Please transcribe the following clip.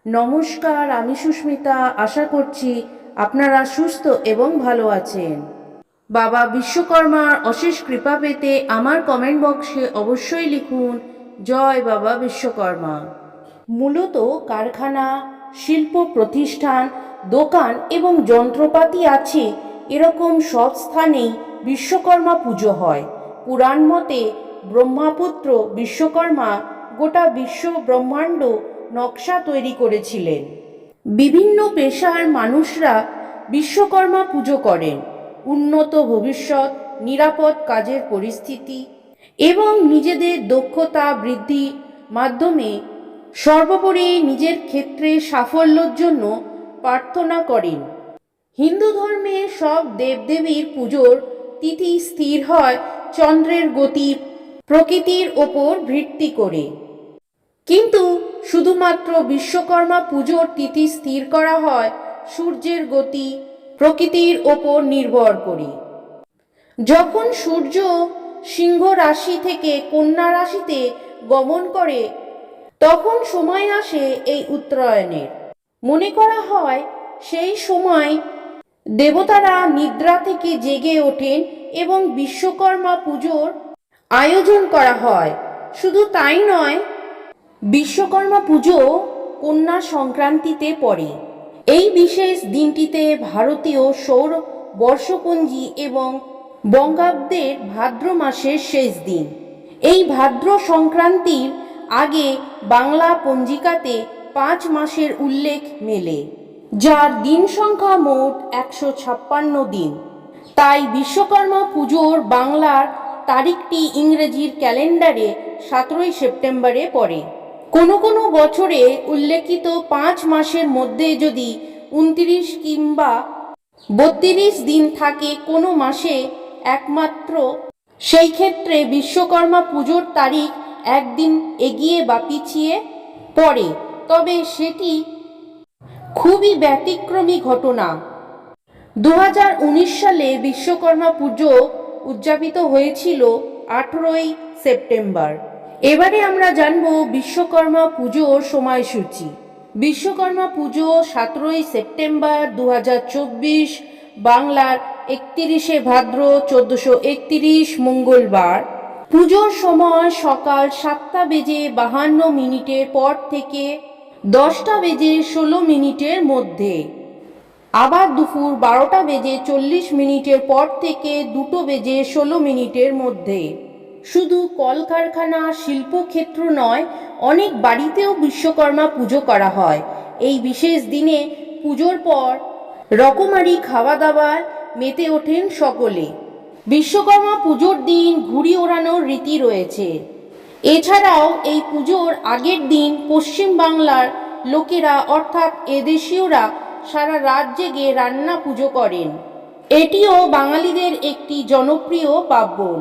নমস্কার, আমি সুস্মিতা। আশা করছি আপনারা সুস্থ এবং ভালো আছেন। বাবা বিশ্বকর্মার অশেষ কৃপা পেতে আমার কমেন্ট বক্সে অবশ্যই লিখুন জয় বাবা বিশ্বকর্মা। মূলত কারখানা, শিল্প প্রতিষ্ঠান, দোকান এবং যন্ত্রপাতি আছে এরকম সব স্থানেই বিশ্বকর্মা পুজো হয়। পুরাণ মতে ব্রহ্মাপুত্র বিশ্বকর্মা গোটা বিশ্ব ব্রহ্মাণ্ড নকশা তৈরি করেছিলেন। বিভিন্ন পেশার মানুষরা বিশ্বকর্মা পুজো করেন উন্নত ভবিষ্যৎ, নিরাপদ কাজের পরিস্থিতি এবং নিজেদের দক্ষতা বৃদ্ধি মাধ্যমে সর্বোপরি নিজের ক্ষেত্রে সাফল্যের জন্য প্রার্থনা করেন। হিন্দু ধর্মে সব দেবদেবীর পুজোর তিথি স্থির হয় চন্দ্রের গতি প্রকৃতির ওপর ভিত্তি করে, কিন্তু শুধুমাত্র বিশ্বকর্মা পুজোর তিথি স্থির করা হয় সূর্যের গতি প্রকৃতির ওপর নির্ভর করে। যখন সূর্য সিংহ রাশি থেকে কন্যা রাশিতে গমন করে তখন সময় আসে এই উত্তরায়ণের। মনে করা হয় সেই সময় দেবতারা নিদ্রা থেকে জেগে ওঠেন এবং বিশ্বকর্মা পুজোর আয়োজন করা হয়। শুধু তাই নয়, বিশ্বকর্মা পুজো কন্যা সংক্রান্তিতে পড়ে। এই বিশেষ দিনটিতে ভারতীয় সৌর বর্ষপঞ্জি এবং বঙ্গাব্দের ভাদ্র মাসের শেষ দিন। এই ভাদ্র সংক্রান্তির আগে বাংলা পঞ্জিকাতে 5 মাসের উল্লেখ মেলে, যার দিন সংখ্যা মোট 156 দিন। তাই বিশ্বকর্মা পুজোর বাংলার তারিখটি ইংরেজির ক্যালেন্ডারে 17 সেপ্টেম্বরে পড়ে। কোনো কোনো বছরে উল্লেখিত 5 মাসের মধ্যে যদি 29 কিংবা 32 দিন থাকে কোনো মাসে একমাত্র, সেই ক্ষেত্রে বিশ্বকর্মা পুজোর তারিখ একদিন এগিয়ে বা পিছিয়ে পড়ে, তবে সেটি খুবই ব্যতিক্রমী ঘটনা। 2019 সালে বিশ্বকর্মা পুজো উদযাপিত হয়েছিল 18 সেপ্টেম্বর। এবারে আমরা জানব বিশ্বকর্মা পুজোর সময়সূচি। বিশ্বকর্মা পুজো 17 সেপ্টেম্বর 2024, বাংলার 31 ভাদ্র 1431 মঙ্গলবার। পুজোর সময় সকাল 7:52 পর থেকে 10:16 মধ্যে, আবার দুপুর 12:40 পর থেকে 2:16 মধ্যে। শুধু কলকারখানা শিল্পক্ষেত্র নয়, অনেক বাড়িতেও বিশ্বকর্মা পুজো করা হয়। এই বিশেষ দিনে পুজোর পর রকমারি খাওয়া দাওয়ায় মেতে ওঠেন সকলে। বিশ্বকর্মা পুজোর দিন ঘুড়ি ওড়ানোর রীতি রয়েছে। এছাড়াও এই পুজোর আগের দিন পশ্চিম বাংলার লোকেরা অর্থাৎ এদেশীয়রা সারা রাত জেগে রান্না পুজো করেন। এটিও বাঙালিদের একটি জনপ্রিয় পার্বণ।